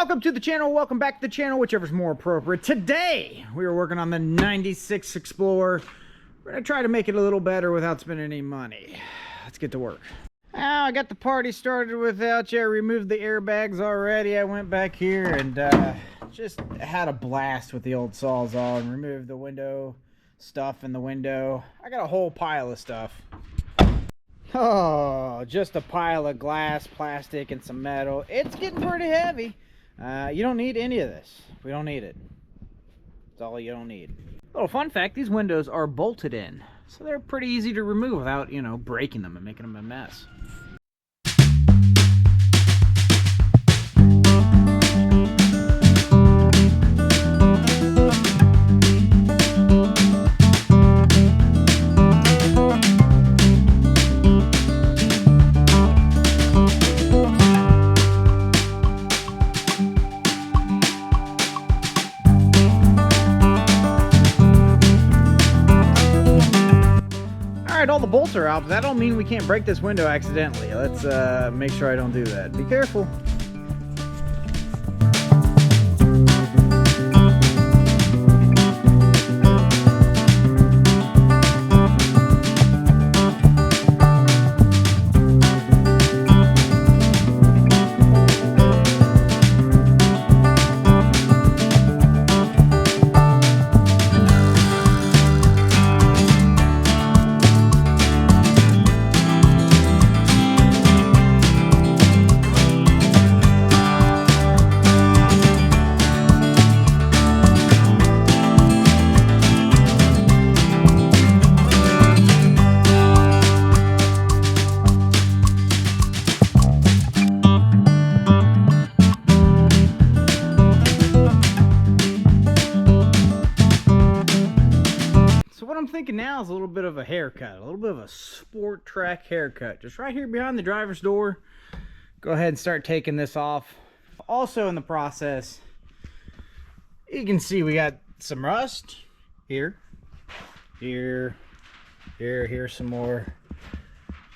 Welcome to the channel, welcome back to the channel, whichever's more appropriate. Today, we are working on the 96 Explorer. We're gonna try to make it a little better without spending any money. Let's get to work. Now, I got the party started without you. I removed the airbags already. I went back here and just had a blast with the old sawzall and removed the window stuff in the window. I got a whole pile of stuff. Oh, just a pile of glass, plastic, and some metal. It's getting pretty heavy. You don't need any of this. We don't need it. It's all you don't need. Little fun fact, these windows are bolted in, so they're pretty easy to remove without, you know, breaking them and making them a mess. All the bolts are out, but that don't mean we can't break this window accidentally. Let's make sure I don't do that. Be careful. I'm thinking now is a little bit of a haircut, a little bit of a Sport Trac haircut, just right here behind the driver's door. Go ahead and start taking this off. Also in the process, you can see we got some rust here, here's some more.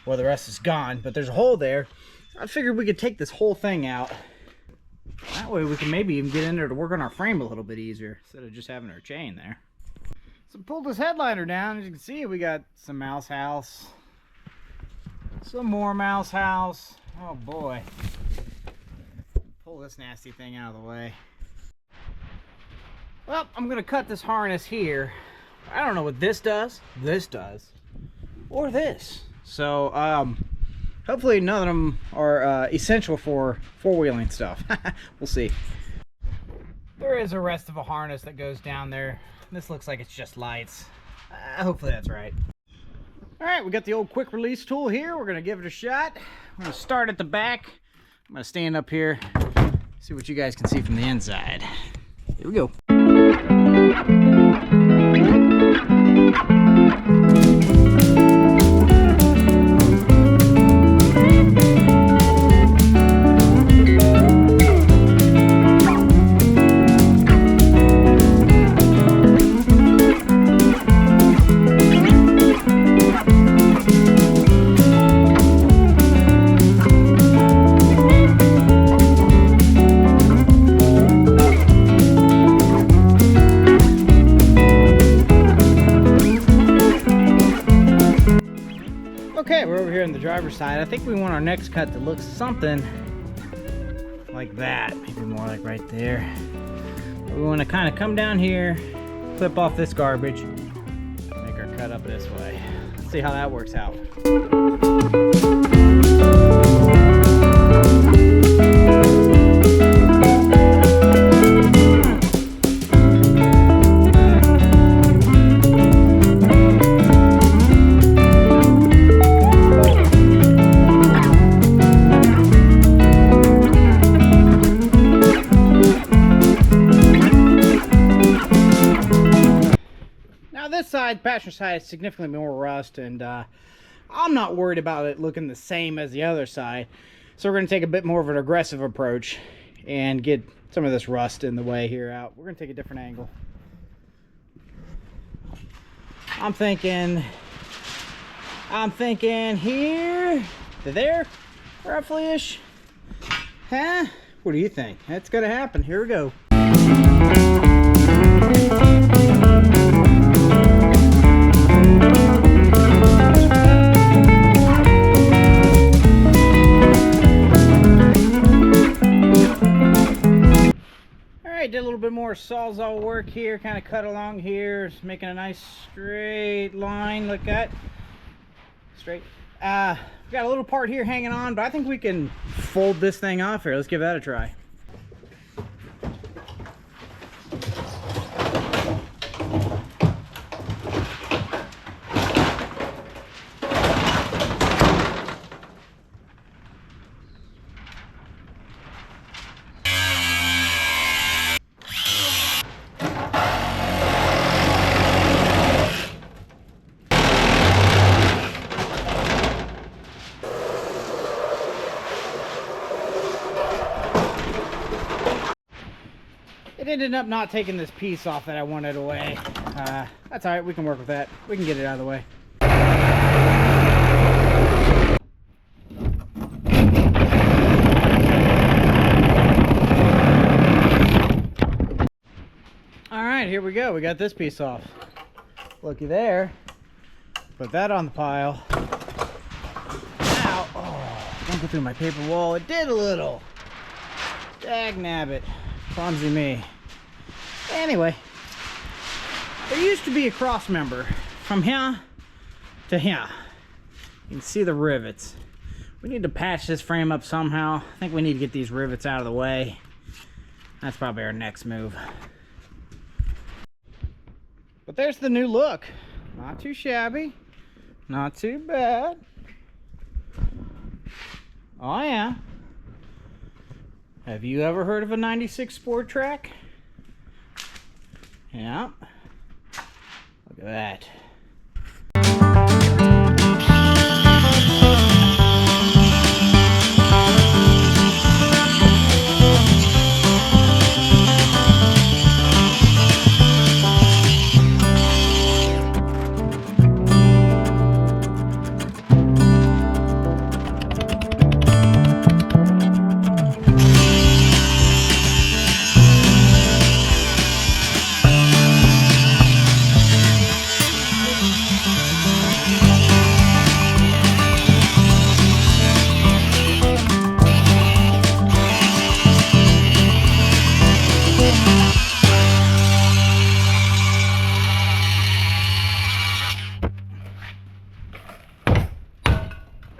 Well, the rest is gone, but there's a hole there. I figured we could take this whole thing out. That way we can maybe even get in there to work on our frame a little bit easier instead of just having our chain there. So pull this headliner down. As you can see, we got some mouse house, some more mouse house. Oh boy. Pull this nasty thing out of the way. Well, I'm gonna cut this harness here. I don't know what this does, or this. So hopefully none of them are essential for four-wheeling stuff. We'll see. There is a rest of a harness that goes down there. This looks like it's just lights. Hopefully that's right. All right, we got the old quick release tool here. We're gonna give it a shot. I'm gonna start at the back. I'm gonna stand up here, see what you guys can see from the inside. Here we go. Okay, we're over here on the driver's side. I think we want our next cut to look something like that. Maybe more like right there. We want to kind of come down here, clip off this garbage, make our cut up this way. Let's see how that works out. This side, passenger side, is significantly more rust, and I'm not worried about it looking the same as the other side. So we're going to take a bit more of an aggressive approach and get some of this rust in the way here out. We're going to take a different angle. I'm thinking here to there, roughly-ish. Huh? What do you think? That's gonna happen. Here we go. Did a little bit more sawzall work here, kind of cut along here, making a nice straight line. Look at straight. We got a little part here hanging on, but I think we can fold this thing off here. Let's give that a try. It ended up not taking this piece off that I wanted away. That's alright, we can work with that. We can get it out of the way. Alright, here we go. We got this piece off. Looky there. Put that on the pile. Now, oh, don't go through my paper wall. It did a little. Dag nabbit. Clumsy me. Anyway, there used to be a cross member from here to here. You can see the rivets. We need to patch this frame up somehow. I think we need to get these rivets out of the way. That's probably our next move. But there's the new look. Not too shabby. Not too bad. Oh yeah. Have you ever heard of a 96 Sport Trac? Yeah. Look at that.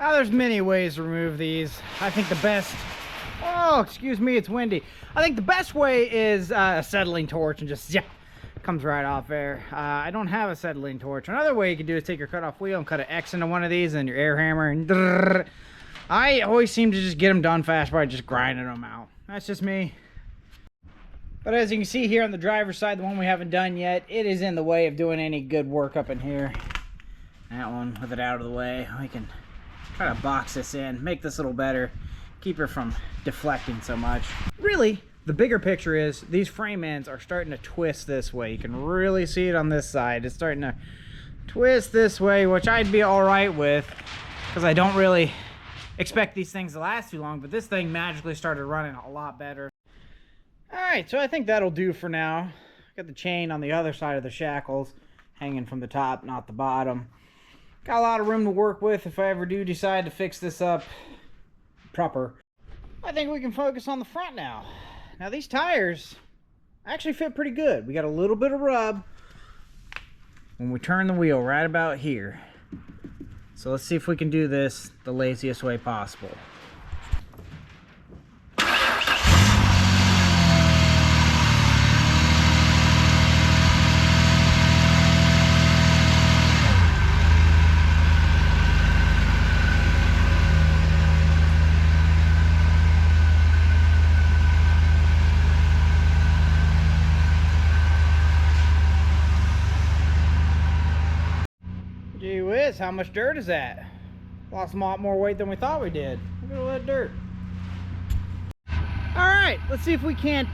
Now, there's many ways to remove these. I think the best, oh, excuse me, it's windy. I think the best way is a acetylene torch and just, yeah, comes right off there. I don't have a acetylene torch. Another way you can do is take your cut-off wheel and cut an X into one of these and your air hammer and drrr. I always seem to just get them done fast by just grinding them out. That's just me. But as you can see here on the driver's side, the one we haven't done yet, it is in the way of doing any good work up in here. That one, with it out of the way, we can try to box this in, make this a little better, keep her from deflecting so much. Really, the bigger picture is these frame ends are starting to twist this way. You can really see it on this side. It's starting to twist this way, which I'd be all right with, because I don't really expect these things to last too long, but this thing magically started running a lot better. Alright, so I think that'll do for now. Got the chain on the other side of the shackles, hanging from the top, not the bottom. Got a lot of room to work with if I ever do decide to fix this up proper. I think we can focus on the front now. Now these tires actually fit pretty good. We got a little bit of rub when we turn the wheel right about here. So let's see if we can do this the laziest way possible. Gee whiz, how much dirt is that? Lost a lot more weight than we thought we did. Look at all that dirt. Alright, let's see if we can't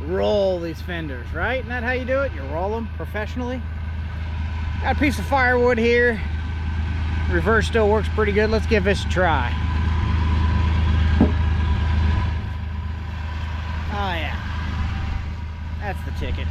roll these fenders, right? Isn't that how you do it? You roll them professionally. Got a piece of firewood here. Reverse still works pretty good. Let's give this a try. Oh yeah, that's the ticket.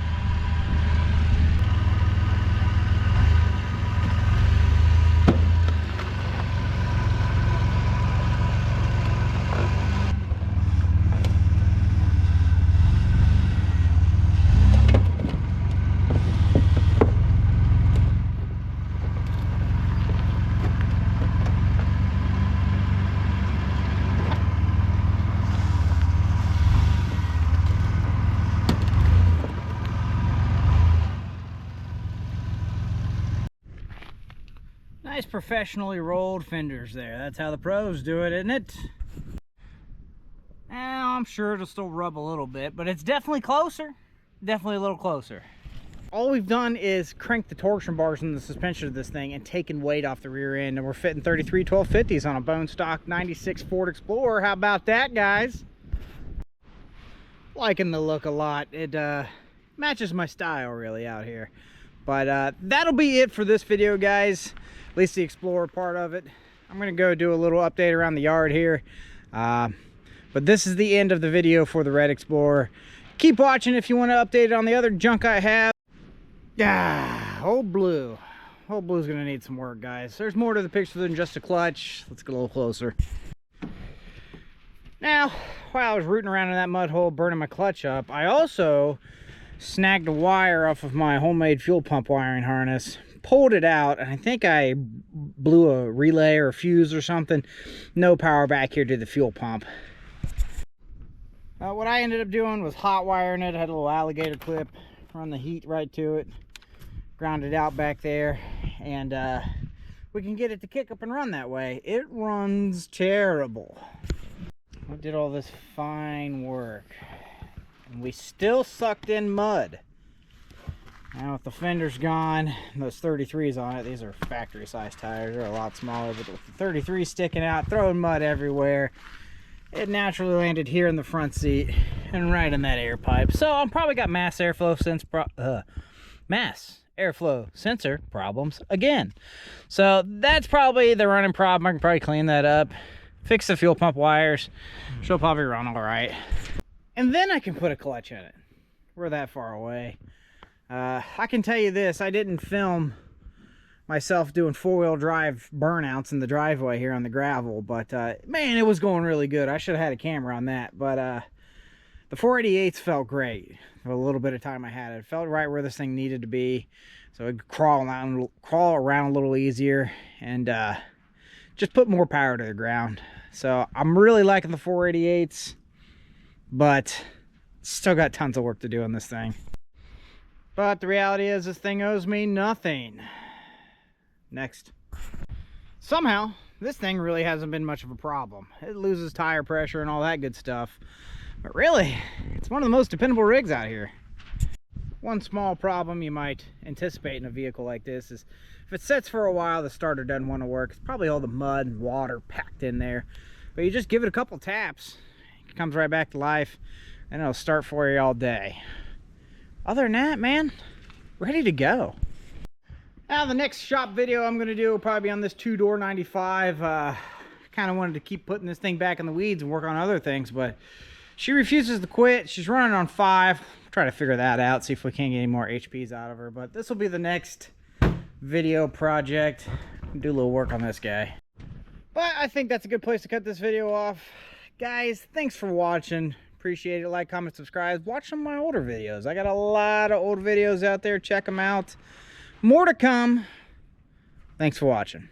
Nice professionally rolled fenders there. That's how the pros do it, isn't it? Now, I'm sure it'll still rub a little bit, but it's definitely closer. Definitely a little closer. All we've done is crank the torsion bars in the suspension of this thing and taken weight off the rear end, and we're fitting 33 1250s on a bone stock 96 Ford Explorer. How about that, guys? Liking the look a lot. It matches my style really out here. But that'll be it for this video, guys. At least the Explorer part of it. I'm gonna go do a little update around the yard here. But this is the end of the video for the Red Explorer. Keep watching if you want to update it on the other junk I have. Old Blue. Old Blue's gonna need some work, guys. There's more to the picture than just a clutch. Let's get a little closer. Now, while I was rooting around in that mud hole burning my clutch up, I also snagged a wire off of my homemade fuel pump wiring harness, pulled it out, and I think I blew a relay or a fuse or something. No power back here to the fuel pump. What I ended up doing was hot wiring it. I had a little alligator clip, run the heat right to it, ground it out back there, and we can get it to kick up and run that way. It runs terrible. We did all this fine work, and we still sucked in mud. Now with the fenders gone, those 33s on it, these are factory size tires, they're a lot smaller, but with the 33 sticking out, throwing mud everywhere, it naturally landed here in the front seat and right in that air pipe. So I'm probably got mass airflow sensor problems again. So that's probably the running problem. I can probably clean that up, fix the fuel pump wires, she'll probably run all right, and then I can put a clutch in it. We're that far away. I can tell you this, I didn't film myself doing four-wheel drive burnouts in the driveway here on the gravel, but man, it was going really good. I should have had a camera on that, but the 488s felt great for a little bit of time I had it. It felt right where this thing needed to be, so it could crawl around a little easier and just put more power to the ground. So I'm really liking the 488s, but still got tons of work to do on this thing. But the reality is this thing owes me nothing. Next. Somehow, this thing really hasn't been much of a problem. It loses tire pressure and all that good stuff. But really, it's one of the most dependable rigs out here. One small problem you might anticipate in a vehicle like this is if it sits for a while, the starter doesn't want to work. It's probably all the mud and water packed in there. But you just give it a couple taps, it comes right back to life, and it'll start for you all day. Other than that, man, ready to go. Now the next shop video I'm gonna do will probably be on this two-door 95. Kind of wanted to keep putting this thing back in the weeds and work on other things, but she refuses to quit. She's running on 5. Try to figure that out, see if we can get any more HPs out of her. But this will be the next video project. Do a little work on this guy. But I think that's a good place to cut this video off. Guys, thanks for watching. Appreciate it. Like, comment, subscribe. Watch some of my older videos. I got a lot of old videos out there. Check them out. More to come. Thanks for watching.